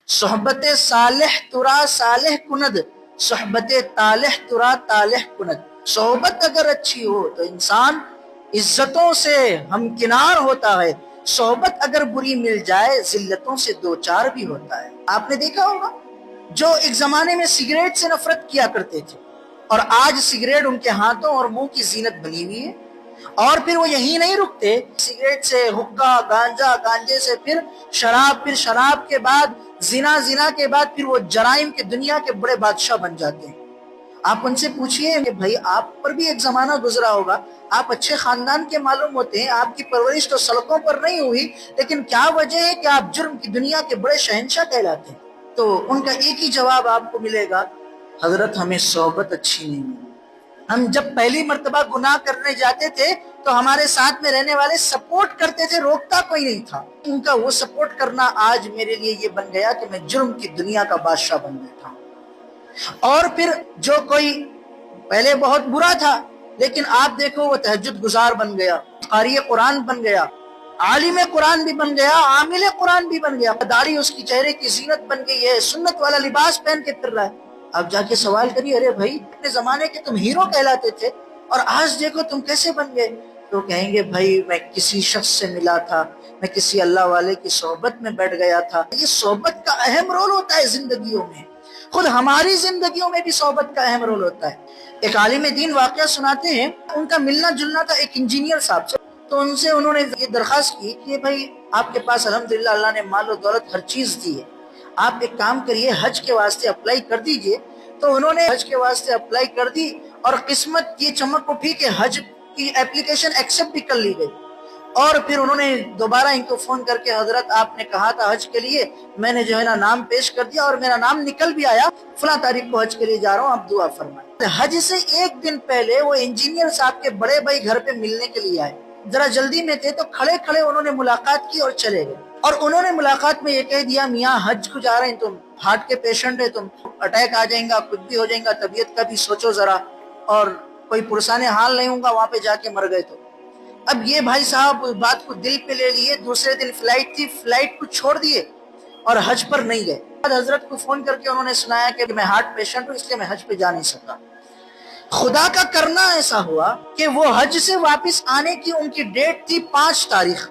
صحبت صالح ترا صالح کند، صحبت طالح ترا طالح کند۔ صحبت اگر اچھی ہو تو انسان عزتوں سے ہمکنار ہوتا ہے، صحبت اگر بری مل جائے ذلتوں سے دوچار بھی ہوتا ہے۔ آپ نے دیکھا ہوگا جو ایک زمانے میں سگریٹ سے نفرت کیا کرتے تھے اور آج سگریٹ ان کے ہاتھوں اور منہ کی زینت بنی ہوئی ہے، اور پھر وہ یہی نہیں رکتے، سگریٹ سے حقہ، گانجا، گانجے سے پھر شراب، پھر شراب کے بعد زنا، زنا کے بعد پھر وہ جرائم کے دنیا کے بڑے بادشاہ بن جاتے ہیں۔ آپ ان سے پوچھئے کہ بھائی آپ پر بھی ایک زمانہ گزرا ہوگا، آپ اچھے خاندان کے معلوم ہوتے ہیں، آپ کی پرورش تو سڑکوں پر نہیں ہوئی، لیکن کیا وجہ ہے کہ آپ جرم کی دنیا کے بڑے شہنشاہ کہلاتے ہیں؟ تو ان کا ایک ہی جواب آپ کو ملے گا، حضرت ہمیں صحبت اچھی نہیں ملی۔ ہم جب پہلی مرتبہ گناہ کرنے جاتے تھے تو ہمارے ساتھ میں رہنے والے سپورٹ کرتے تھے، روکتا کوئی نہیں تھا۔ ان کا وہ سپورٹ کرنا آج میرے لیے یہ بن گیا کہ میں جرم کی دنیا کا بادشاہ بن بیٹھا ہوں۔ اور پھر جو کوئی پہلے بہت برا تھا لیکن آپ دیکھو وہ تہجد گزار بن گیا، قاری قرآن بن گیا، عالم قرآن بھی بن گیا، عامل قرآن بھی بن گیا، داڑھی اس کی چہرے کی زینت بن گئی ہے، سنت والا لباس پہن کے پھر رہا ہے۔ اب جا کے سوال کریے، ارے بھائی اپنے زمانے کے تم ہیرو کہلاتے تھے اور آج دیکھو تم کیسے بن گئے؟ تو کہیں گے بھائی میں کسی شخص سے ملا تھا، میں کسی اللہ والے کی صحبت میں بیٹھ گیا تھا۔ یہ صحبت کا اہم رول ہوتا ہے زندگیوں میں، خود ہماری زندگیوں میں بھی صحبت کا اہم رول ہوتا ہے۔ ایک عالم دین واقعہ سناتے ہیں، ان کا ملنا جلنا تھا ایک انجینئر صاحب سے، تو ان سے انہوں نے یہ درخواست کی کہ بھائی آپ کے پاس الحمدللہ اللہ نے مال و دولت ہر چیز دی ہے، آپ ایک کام کریے حج کے واسطے اپلائی کر دیجئے۔ تو انہوں نے حج کے واسطے اپلائی کر دی اور قسمت کی چمک اٹھی کہ حج کی اپلیکیشن ایکسپٹ بھی کر لی گئی۔ اور پھر انہوں نے دوبارہ ان کو فون کر کے، حضرت آپ نے کہا تھا حج کے لیے، میں نے جو ہے نا نام پیش کر دیا اور میرا نام نکل بھی آیا، فلاں تاریخ کو حج کے لیے جا رہا ہوں، آپ دعا فرمائیں۔ حج سے ایک دن پہلے وہ انجینئر صاحب کے بڑے بھائی گھر پہ ملنے کے لیے آئے، ذرا جلدی میں تھے تو کھڑے کھڑے انہوں نے ملاقات کی اور چلے گئے۔ اور انہوں نے ملاقات میں یہ کہہ دیا، میاں حج کو جا رہے ہیں، تم ہارٹ کے پیشنٹ ہے، تم اٹیک آ جائیں گا، کچھ بھی ہو جائیں گا، طبیعت کا بھی سوچو ذرا، اور کوئی پرسان حال نہیں ہوں گا وہاں پہ جا کے مر گئے تو۔ اب یہ بھائی صاحب بات کو دل پہ لے لیے، دوسرے دن فلائٹ تھی، فلائٹ کو چھوڑ دیے اور حج پر نہیں گئے۔ حضرت کو فون کر کے انہوں نے سنایا کہ میں ہارٹ پیشنٹ ہوں اس لیے میں حج پہ جا نہیں سکا۔ خدا کا کرنا ایسا ہوا کہ وہ حج سے واپس آنے کی ان کی ڈیٹ تھی 5 تاریخ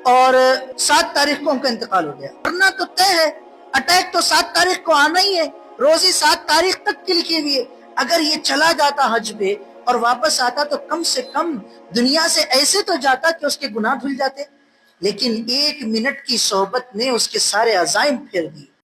اور 7 تاریخ کو ان کا انتقال ہو گیا۔ کرنا تو طے ہے، اٹیک تو 7 تاریخ کو آنا ہی ہے، روزی 7 تاریخ تک کی لکھی ہوئی ہے۔ اگر یہ چلا جاتا حج پہ اور واپس آتا تو کم سے کم دنیا سے ایسے تو جاتا کہ اس کے گناہ دھل جاتے، لیکن 1 منٹ کی صحبت نے اس کے سارے عزائم پھیر دیے۔